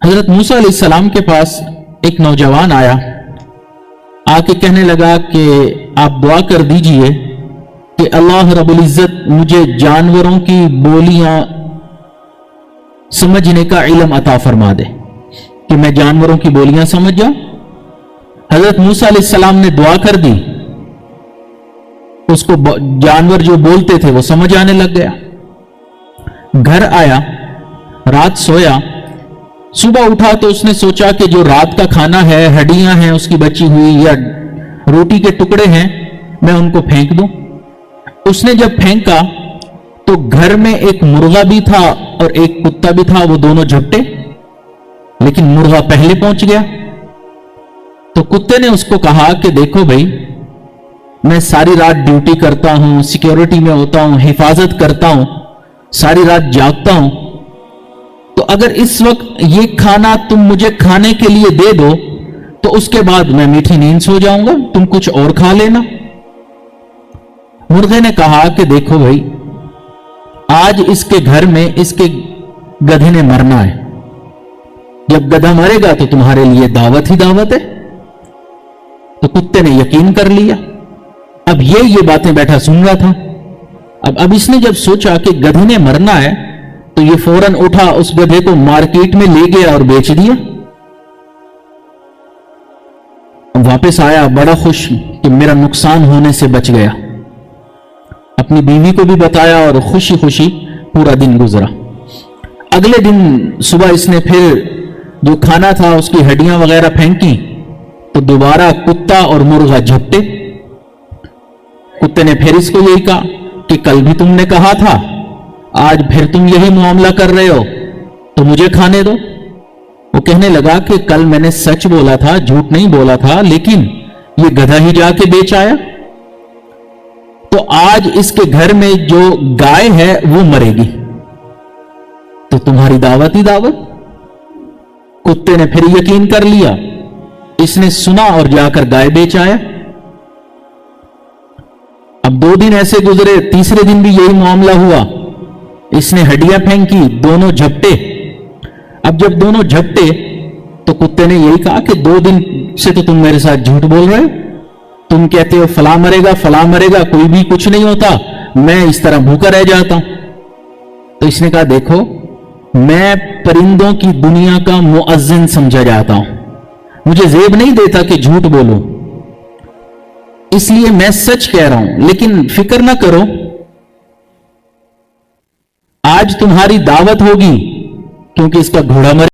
حضرت موسیٰ علیہ السلام کے پاس ایک نوجوان آیا، آ کے کہنے لگا کہ آپ دعا کر دیجئے کہ اللہ رب العزت مجھے جانوروں کی بولیاں سمجھنے کا علم عطا فرما دے، کہ میں جانوروں کی بولیاں سمجھ جاؤں۔ حضرت موسیٰ علیہ السلام نے دعا کر دی، اس کو جانور جو بولتے تھے وہ سمجھ آنے لگ گیا۔ گھر آیا، رات سویا، صبح اٹھا تو اس نے سوچا کہ جو رات کا کھانا ہے، ہڈیاں ہیں اس کی بچی ہوئی یا روٹی کے ٹکڑے ہیں، میں ان کو پھینک دوں۔ اس نے جب پھینکا تو گھر میں ایک مرغا بھی تھا اور ایک کتا بھی تھا، وہ دونوں جھپٹے، لیکن مرغا پہلے پہنچ گیا۔ تو کتے نے اس کو کہا کہ دیکھو بھائی، میں ساری رات ڈیوٹی کرتا ہوں، سیکیورٹی میں ہوتا ہوں، حفاظت کرتا ہوں، ساری رات جاگتا ہوں، تو اگر اس وقت یہ کھانا تم مجھے کھانے کے لیے دے دو تو اس کے بعد میں میٹھی نیند سو جاؤں گا، تم کچھ اور کھا لینا۔ مرغے نے کہا کہ دیکھو بھائی، آج اس کے گھر میں اس کے گدھے نے مرنا ہے، جب گدھا مرے گا تو تمہارے لیے دعوت ہی دعوت ہے۔ تو کتے نے یقین کر لیا۔ اب یہ باتیں بیٹھا سن رہا تھا۔ اب اس نے جب سوچا کہ گدھے نے مرنا ہے تو یہ فوراً اٹھا، اس گدھے کو مارکیٹ میں لے گیا اور بیچ دیا۔ واپس آیا بڑا خوش کہ میرا نقصان ہونے سے بچ گیا۔ اپنی بیوی کو بھی بتایا اور خوشی خوشی پورا دن گزرا۔ اگلے دن صبح اس نے پھر جو کھانا تھا اس کی ہڈیاں وغیرہ پھینکی تو دوبارہ کتا اور مرغا جھپٹے۔ کتے نے پھر اس کو یہی کہا کہ کل بھی تم نے کہا تھا، آج پھر تم یہی معاملہ کر رہے ہو، تو مجھے کھانے دو۔ وہ کہنے لگا کہ کل میں نے سچ بولا تھا، جھوٹ نہیں بولا تھا، لیکن یہ گدھا ہی جا کے بیچ آیا، تو آج اس کے گھر میں جو گائے ہے وہ مرے گی، تو تمہاری دعوت ہی دعوت۔ کتے نے پھر یقین کر لیا، اس نے سنا اور جا کر گائے بیچ آیا۔ اب 2 دن ایسے گزرے، تیسرے دن بھی یہی معاملہ ہوا، اس نے ہڈیاں پھینکی، دونوں جھپٹے۔ اب جب دونوں جھپٹے تو کتے نے یہی کہا کہ 2 دن سے تو تم میرے ساتھ جھوٹ بول رہے ہو، تم کہتے ہو فلاں مرے گا فلاں مرے گا، کوئی بھی کچھ نہیں ہوتا، میں اس طرح بھوکا رہ جاتا ہوں۔ تو اس نے کہا دیکھو، میں پرندوں کی دنیا کا مؤذن سمجھا جاتا ہوں، مجھے زیب نہیں دیتا کہ جھوٹ بولو، اس لیے میں سچ کہہ رہا ہوں، لیکن فکر نہ کرو، آج تمہاری دعوت ہوگی کیونکہ اس کا گھوڑا مر